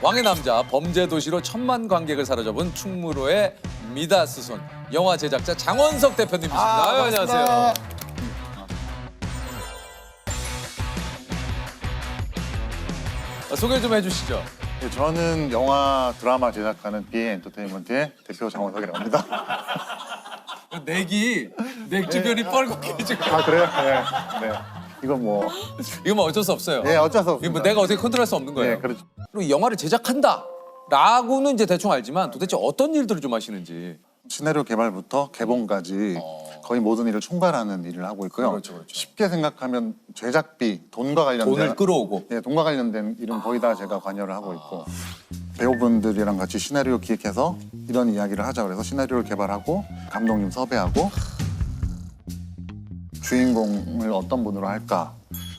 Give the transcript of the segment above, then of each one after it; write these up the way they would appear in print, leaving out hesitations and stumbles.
왕의 남자 범죄 도시로 1,000만 관객을 사로잡은 충무로의 미다스손 영화 제작자 장원석 대표님이십니다. 아유, 안녕하세요. 소개 좀 해주시죠. 네, 저는 영화 드라마 제작하는 BA 엔터테인먼트의 대표 장원석이라고 합니다. 넥 주변이 뻘겋게 지금. 아 그래요? 네. 네. 이건 뭐, 이거 뭐 어쩔 수 없어요. 네 어쩔 수 이거 없습니다. 뭐 내가 어떻게 컨트롤할 수 없는 거예요. 네, 그렇죠. 그리고 이 영화를 제작한다라고는 이제 대충 알지만 도대체 어떤 일들을 좀 하시는지. 시나리오 개발부터 개봉까지 거의 모든 일을 총괄하는 일을 하고 있고요. 그렇죠. 쉽게 생각하면 제작비, 돈과 관련된 돈을 끌어오고. 네, 돈과 관련된 일은 거의 다 제가 관여를 하고 있고 배우분들이랑 같이 시나리오 기획해서 이런 이야기를 하자 그래서 시나리오를 개발하고 감독님 섭외하고 주인공을 어떤 분으로 할까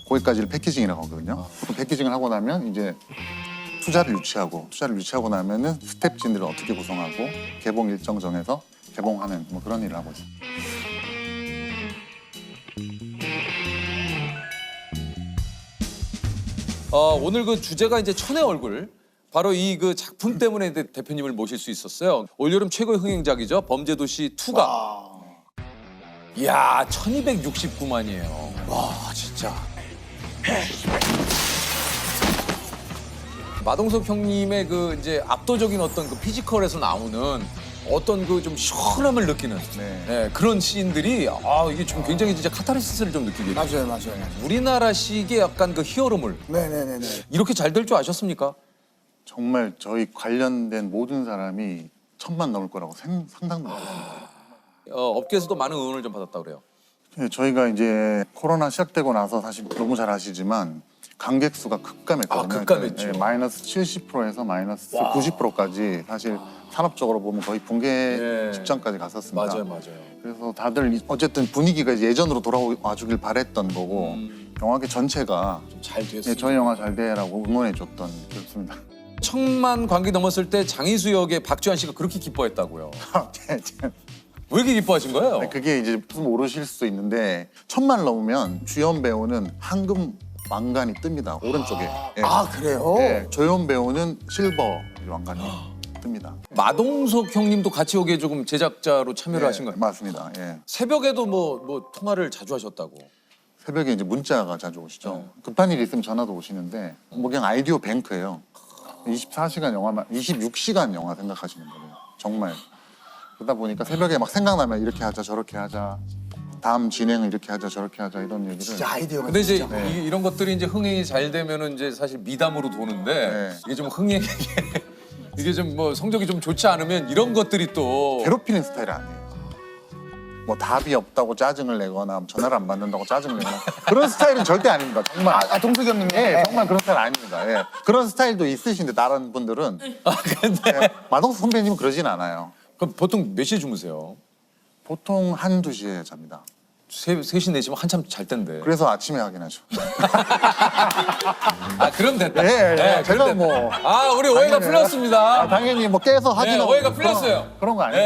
거기까지를 패키징이라고 하거든요. 보통 패키징을 하고 나면 이제 투자를 유치하고 나면은 스텝진들을 어떻게 구성하고 개봉 일정 정해서 개봉하는 뭐 그런 일을 하고 있습니다. 오늘 그 주제가 이제 천의 얼굴. 바로 이 그 작품 때문에 대표님을 모실 수 있었어요. 올여름 최고의 흥행작이죠. 범죄도시 2가. 이야, 1,269만이에요. 와, 진짜. 마동석 형님의 그 이제 압도적인 어떤 그 피지컬에서 나오는 어떤 그 좀 시원함을 느끼는 네, 그런 씬들이 이게 좀 굉장히 진짜 카타르시스를 좀 느끼게 돼요. 맞아요. 우리나라식의 약간 그 히어로물 네네네네. 이렇게 잘 될 줄 아셨습니까? 정말 저희 관련된 모든 사람이 1,000만 넘을 거라고 상상도 못했습니다. 업계에서도 많은 응원을 좀 받았다 그래요. 네, 저희가 이제 코로나 시작되고 나서 사실 너무 잘 아시지만 관객 수가 급감했거든요. 급감했죠. 네, 마이너스 70%에서 마이너스 90%까지 사실 산업적으로 보면 거의 붕괴 직전까지 갔었습니다. 맞아요. 그래서 다들 어쨌든 분위기가 이제 예전으로 돌아와 주길 바랬던 거고 영화계 전체가 잘 됐어요. 네, 저희 영화 잘 돼라고 응원해줬던 그렇습니다. 1,000만 관객 넘었을 때 장희수 역의 박주환 씨가 그렇게 기뻐했다고요. 네, 왜 이렇게 기뻐하신 거예요? 그게 이제 좀 모르실 수도 있는데 1,000만을 넘으면 주연 배우는 황금 왕관이 뜹니다. 오른쪽에. 예. 아 그래요? 네, 조연 배우는 실버 왕관이 뜹니다. 마동석 형님도 같이 여기에 조금 제작자로 참여를 네, 하신 거예요. 맞습니다. 예. 새벽에도 뭐 통화를 자주 하셨다고. 새벽에 이제 문자가 자주 오시죠. 급한 일 있으면 전화도 오시는데 뭐 그냥 아이디어 뱅크예요. 24시간 영화만 26시간 영화 생각하시는 거예요. 정말. 그러다 보니까 새벽에 막 생각나면 이렇게 하자 저렇게 하자 다음 진행을 이렇게 하자 저렇게 하자 이런 얘기를. 진짜 아이디어가. 근데 이제 진짜. 이런 것들이 이제 흥행이 잘 되면은 이제 사실 미담으로 도는데 네. 이게 좀 흥행이 이게 좀 뭐 성적이 좀 좋지 않으면 이런 것들이 또 괴롭히는 스타일이 아니에요. 뭐 답이 없다고 짜증을 내거나 전화를 안 받는다고 짜증을 내거나 그런 스타일은 절대 아닙니다. 정말. 동석이 형님. 예, 정말 그런 스타일 아닙니다. 예. 그런 스타일도 있으신데 다른 분들은 근데 예, 마동석 선배님은 그러진 않아요. 그럼 보통 몇 시에 주무세요? 보통 1, 2시에 잡니다. 3시, 4시면 한참 잘 텐데. 그래서 아침에 하긴 하죠. 그럼 됐다. 예, 그럼 제가 됐다. 뭐 우리 오해가 당연히- 풀렸습니다. 당연히 뭐 깨서 네, 하긴 하고 오해가 풀렸어요. 그런 거 아니에요.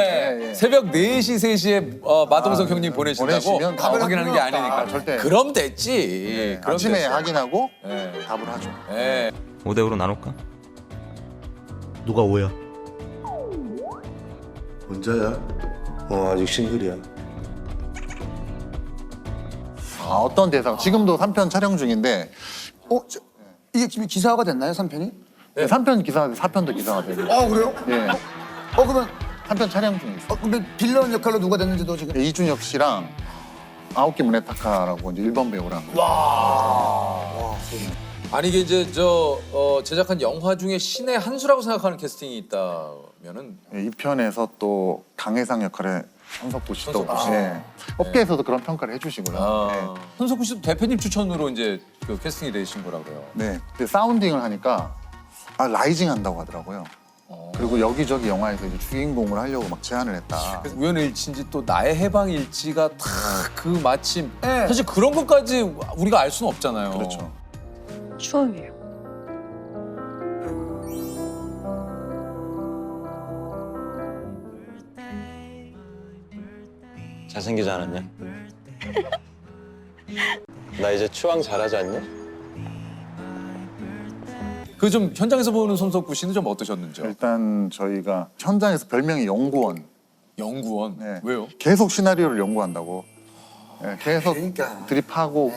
예. 새벽 4시, 3시에 마동석 형님 보내신다고 보내시면 확인하는 게 아니니까. 절대. 그럼 됐지. 그럼 아침에 됐어. 확인하고 예. 답을 하죠. 예. 5대5로 나눌까? 누가 오야? 혼자야? 아직 싱글이야. 어떤 대사가 지금도 3편 촬영 중인데 이게 지금 기사화가 됐나요, 3편이? 3편 기사가 4편도 기사가 되고 그래요? 예. 그러면 3편 촬영 중에 있어요. 근데 빌런 역할로 누가 됐는지도 지금. 이준혁 씨랑 아오키 무네타카라고 이제 일본 배우랑 아니 이게 이제 제작한 영화 중에 신의 한 수라고 생각하는 캐스팅이 있다면은 이 편에서 또 강혜상 역할에 손석구 씨도 예. 업계에서도 그런 평가를 해주시고요. 손석구 씨도 대표님 추천으로 이제 그 캐스팅이 되신 거라고요. 네. 근데 사운딩을 하니까 라이징 한다고 하더라고요. 그리고 여기저기 영화에서 이제 주인공을 하려고 막 제안을 했다. 그래서 우연의 일치인지 또 나의 해방 일지가 딱 그 마침 네. 사실 그런 것까지 우리가 알 수는 없잖아요. 그렇죠. 추억이에요. 잘생기지 않았냐? 나 이제 추앙 잘하지 않냐? 그 좀 현장에서 보는 손석구 씨는 좀 어떠셨는지요? 일단 저희가 현장에서 별명이 연구원. 연구원. 네. 왜요? 계속 시나리오를 연구한다고. 네, 계속 그러니까. 드립하고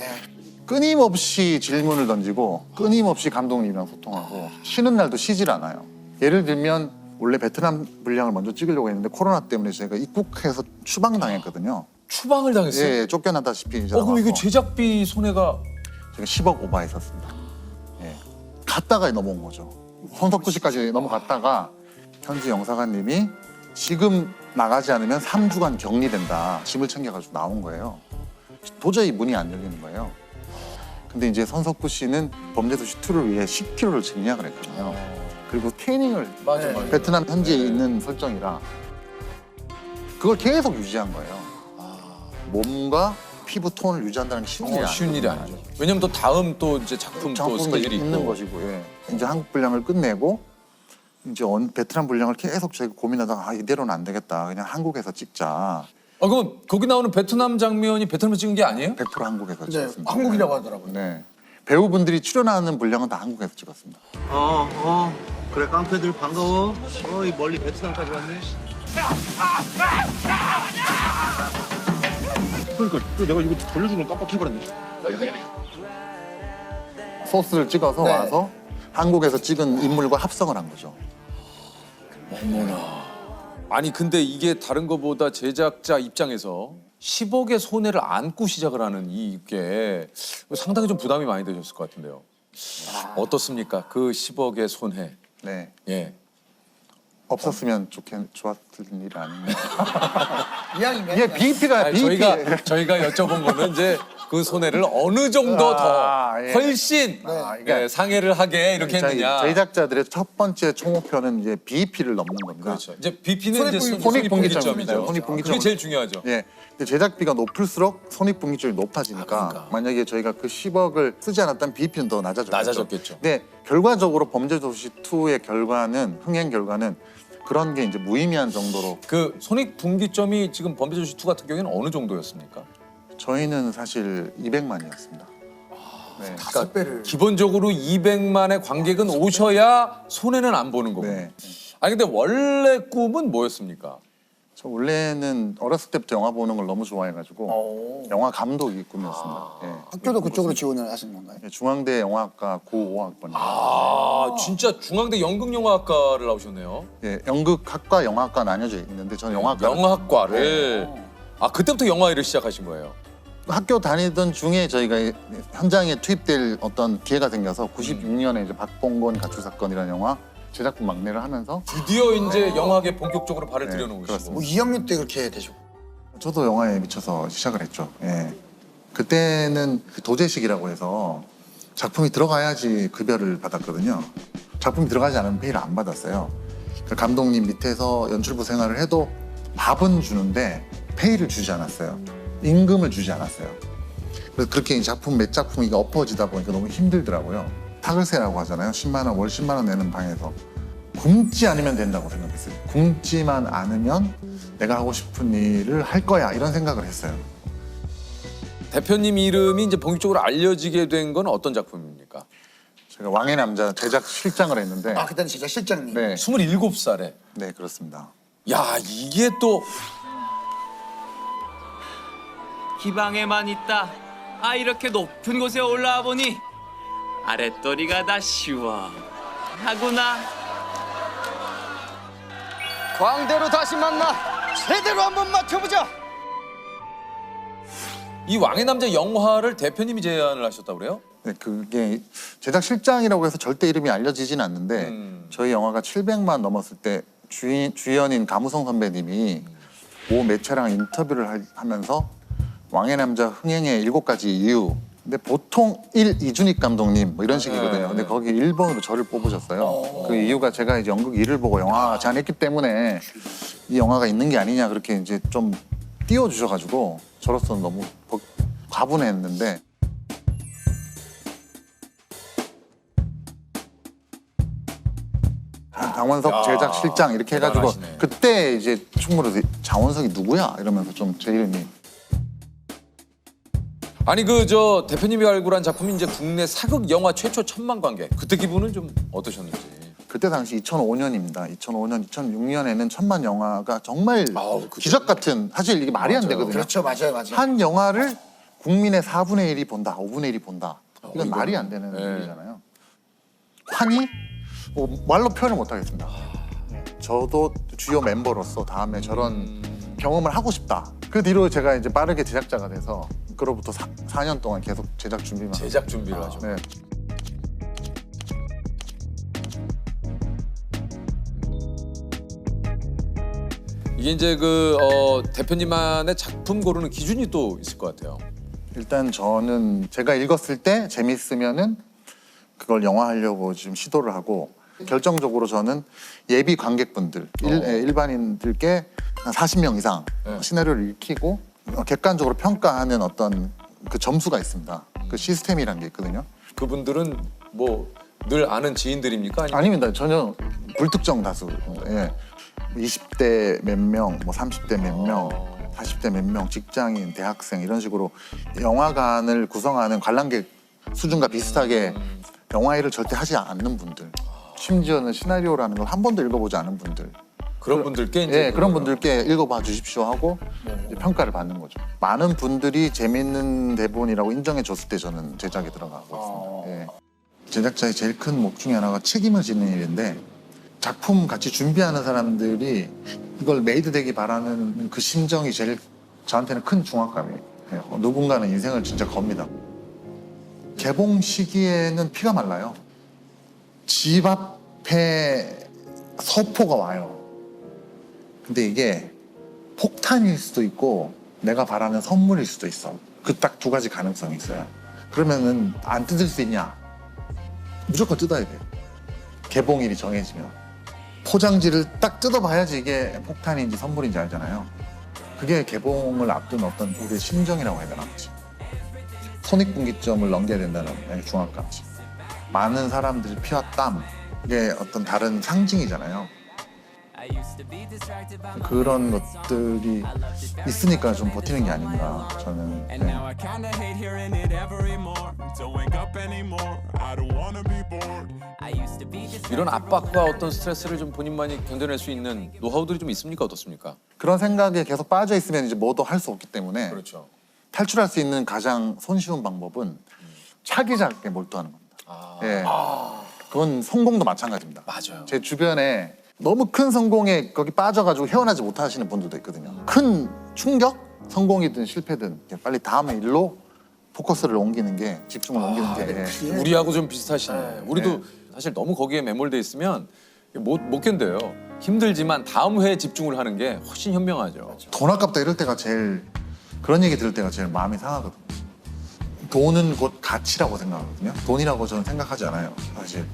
끊임없이 질문을 던지고 끊임없이 감독님이랑 소통하고 쉬는 날도 쉬질 않아요. 예를 들면 원래 베트남 분량을 먼저 찍으려고 했는데 코로나 때문에 제가 입국해서 추방당했거든요. 추방을 당했어요? 예, 쫓겨나다시피 이제 그럼 이거 나와서 제작비 손해가 제가 10억 오버했었습니다. 예. 갔다가 넘어온 거죠. 손석구 씨까지 넘어갔다가 현지 영사관님이 지금 나가지 않으면 3주간 격리된다. 짐을 챙겨가지고 나온 거예요. 도저히 문이 안 열리는 거예요. 근데 이제 손석구 씨는 범죄도시 2를 위해 10kg를 증량을 했거든요. 그리고 태닝을 맞아. 베트남 현지에 있는 설정이라 그걸 계속 유지한 거예요. 몸과 피부 톤을 유지한다는 게 쉬운 일이 아니에요. 쉬운 일이 아니죠. 왜냐면 또 다음 또 이제 작품 또 작품도 스케줄이 있는 있고. 것이고 예. 이제 한국 분량을 끝내고 이제 베트남 분량을 계속 저희가 고민하다가 아, 이대로는 안 되겠다. 그냥 한국에서 찍자. 그럼 거기 나오는 베트남 장면이 베트남에서 찍은 게 아니에요? 100% 한국에서 네, 찍었습니다. 한국이라고 하더라고요. 네. 배우분들이 출연하는 분량은 다 한국에서 찍었습니다. 그래 깡패들 반가워. 이 멀리 베트남까지 왔네. 그러니까 또 내가 이거 돌려주는 건 깜빡해버렸네. 소스를 찍어서 네. 와서 한국에서 찍은 인물과 합성을 한 거죠. 아니 근데 이게 다른 것보다 제작자 입장에서 10억의 손해를 안고 시작을 하는 이게 상당히 좀 부담이 많이 되셨을 것 같은데요. 어떻습니까? 그 10억의 손해. 네. 예. 없었으면 좋았을 일이 아닙니다. 이왕이면 이게 BEP가 아니, 저희가 여쭤본 거는 이제 그 손해를 어느 정도 더 예. 훨씬 그러니까 상해를 하게 이렇게 했느냐. 제작자들의 첫 번째 총목표는 이제 BEP를 넘는 겁니다. 그렇죠. 이제 BP는 이제 손익분기점이죠. 손익분기점이죠. 손익분기점. 그게 제일 중요하죠. 예. 근데 제작비가 높을수록 손익분기점이 높아지니까 그러니까. 만약에 저희가 그 10억을 쓰지 않았다면 BEP는 더 낮아졌겠죠. 낮아졌겠죠. 근데 결과적으로 범죄도시 2의 결과는 흥행 결과는 그런 게 이제 무의미한 정도로 그 손익분기점이 지금 범죄도시 2 같은 경우에는 어느 정도였습니까? 저희는 사실 200만이었습니다. 네. 다섯 배를. 기본적으로 200만의 관객은 오셔야 손해는 안 보는 거고. 네. 아니 근데 원래 꿈은 뭐였습니까? 저 원래는 어렸을 때부터 영화 보는 걸 너무 좋아해가지고 영화 감독이 꿈이었습니다. 예. 학교도 그쪽으로 지원을 하신 건가요? 예, 중앙대 영화학과 고5학번이에요. 진짜 중앙대 연극영화학과를 나오셨네요. 예, 연극학과 영화학과 나뉘어져 있는데 저는 영화학과 영화학과를. 그때부터 영화 일을 시작하신 거예요. 학교 다니던 중에 저희가 현장에 투입될 어떤 기회가 생겨서 96년에 이제 박봉건 가출 사건이라는 영화 제작부 막내를 하면서 드디어 이제 영화계 본격적으로 발을 네, 들여놓으시고. 그렇습니다. 뭐 2학년 때 그렇게 되셨고. 저도 영화에 미쳐서 시작을 했죠. 예. 그때는 그 도제식이라고 해서 작품이 들어가야지 급여를 받았거든요. 작품이 들어가지 않으면 페이를 안 받았어요. 그 감독님 밑에서 연출부 생활을 해도 밥은 주는데 페이를 주지 않았어요. 임금을 주지 않았어요. 그래서 그렇게 작품 몇 작품이 엎어지다 보니까 너무 힘들더라고요. 타글세라고 하잖아요. 10만 원, 월 10만 원 내는 방에서 굶지 않으면 된다고 생각했어요. 굶지만 않으면 내가 하고 싶은 일을 할 거야 이런 생각을 했어요. 대표님 이름이 이제 본격적으로 알려지게 된 건 어떤 작품입니까? 제가 왕의 남자 제작 실장을 했는데 그때는 진짜 실장님. 네, 27살에. 네 그렇습니다. 야 이게 또 기방에만 있다. 이렇게 높은 곳에 올라와 보니 아랫도리가 다 시원하구나. 광대로 다시 만나 제대로 한번 맞춰보자. 이 왕의 남자 영화를 대표님이 제안을 하셨다고 그래요? 네, 그게 제작 실장이라고 해서 절대 이름이 알려지진 않는데 저희 영화가 700만 넘었을 때 주연인 가무성 선배님이 오 매체랑 인터뷰를 하면서 왕의 남자 흥행의 7가지 이유. 근데 보통 이준익 감독님 뭐 이런 식이거든요. 근데 거기 1번으로 저를 뽑으셨어요. 그 이유가 제가 이제 연극 1을 보고 영화 제안했기 때문에 이 영화가 있는 게 아니냐 그렇게 이제 좀 띄워주셔가지고 저로서는 너무 과분했는데 장원석 제작 실장 이렇게 해가지고 대단하시네. 그때 이제 충무로 장원석이 누구야 이러면서 좀 제 이름이 아니 그 저 대표님이 발굴한 작품이 이제 국내 사극 영화 최초 1000만 관객. 그때 기분은 좀 어떠셨는지. 그때 당시 2005년입니다. 2005년, 2006년에는 1000만 영화가 정말 기적 같은, 사실 이게 말이 안 되거든요. 그렇죠, 맞아요. 한 영화를 국민의 4분의 1이 본다, 5분의 1이 본다. 이건 말이 안 되는 일이잖아요. 판이 뭐 말로 표현을 못 하겠습니다. 저도 주요 멤버로서 다음에 저런 경험을 하고 싶다. 그 뒤로 제가 이제 빠르게 제작자가 돼서 그로부터 4년 동안 계속 제작 준비만 제작 준비를 하죠. 네. 이게 이제 그 대표님만의 작품 고르는 기준이 또 있을 것 같아요. 일단 저는 제가 읽었을 때 재밌으면은 그걸 영화하려고 지금 시도를 하고, 결정적으로 저는 예비 관객분들, 일반인들께 한 40명 이상 시나리오를 읽히고 객관적으로 평가하는 어떤 그 점수가 있습니다. 그 시스템이라는 게 있거든요. 그분들은 뭐 늘 아는 지인들입니까? 아니면 아닙니다. 전혀 불특정 다수. 예. 20대 몇 명, 뭐 30대 몇 명, 40대 몇 명, 직장인, 대학생 이런 식으로 영화관을 구성하는 관람객 수준과 비슷하게 영화 일을 절대 하지 않는 분들, 심지어는 시나리오라는 걸 한 번도 읽어보지 않은 분들, 그런 분들께 이제 예, 그런 분들께 읽어봐 주십시오 하고 이제 평가를 받는 거죠. 많은 분들이 재밌는 대본이라고 인정해 줬을 때 저는 제작에 들어가고 있습니다. 예. 제작자의 제일 큰 목 중에 하나가 책임을 지는 일인데, 작품 같이 준비하는 사람들이 이걸 메이드 되기 바라는 그 심정이 제일 저한테는 큰 중압감이에요. 예, 누군가는 인생을 진짜 겁니다. 개봉 시기에는 피가 말라요. 집 앞에 서포가 와요. 근데 이게 폭탄일 수도 있고 내가 바라는 선물일 수도 있어. 그 딱 두 가지 가능성이 있어요. 그러면은 안 뜯을 수 있냐? 무조건 뜯어야 돼요. 개봉일이 정해지면. 포장지를 딱 뜯어봐야지 이게 폭탄인지 선물인지 알잖아요. 그게 개봉을 앞둔 어떤 우리의 심정이라고 해야 되나? 손익분기점을 넘겨야 된다는 중압감. 많은 사람들이 피와 땀, 이게 어떤 다른 상징이잖아요. 그런 것들이 있으니까 좀 버티는 게 아닌가 저는. 네. 이런 압박과 어떤 스트레스를 좀 본인만이 견뎌낼 수 있는 노하우들이 좀 있습니까? 어떻습니까? 그런 생각에 계속 빠져 있으면 이제 뭐도 할 수 없기 때문에 그렇죠. 탈출할 수 있는 가장 손쉬운 방법은 차기작에 몰두하는 겁니다. 예. 그건 성공도 마찬가지입니다. 맞아요. 제 주변에 너무 큰 성공에 거기 빠져가지고 헤어나지 못하시는 분들도 있거든요. 큰 충격? 성공이든 실패든 빨리 다음의 일로 포커스를 옮기는 게, 집중을 옮기는 게. 예. 우리하고 좀 비슷하시네. 우리도 사실 너무 거기에 매몰돼 있으면 못 견뎌요. 힘들지만 다음 회에 집중을 하는 게 훨씬 현명하죠. 돈 아깝다 이럴 때가 제일, 그런 얘기 들을 때가 제일 마음이 상하거든요. 돈은 곧 가치라고 생각하거든요. 돈이라고 저는 생각하지 않아요. 사실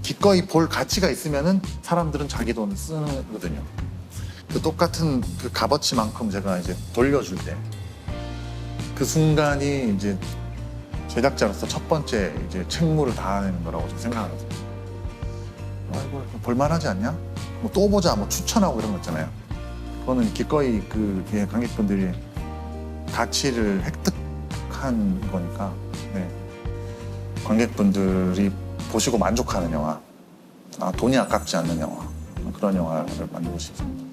기꺼이 볼 가치가 있으면은 사람들은 자기 돈을 쓰거든요. 그 똑같은 그 값어치만큼 제가 이제 돌려줄 때, 그 순간이 이제 제작자로서 첫 번째 이제 책무를 다하는 거라고 저는 생각하거든요. 이거 볼만하지 않냐? 뭐 또 보자, 뭐 추천하고 이런 거 있잖아요. 그거는 기꺼이 그 뒤에 관객분들이 가치를 획득한 거니까, 네. 관객분들이 보시고 만족하는 영화, 돈이 아깝지 않는 영화, 그런 영화를 만들고 싶습니다.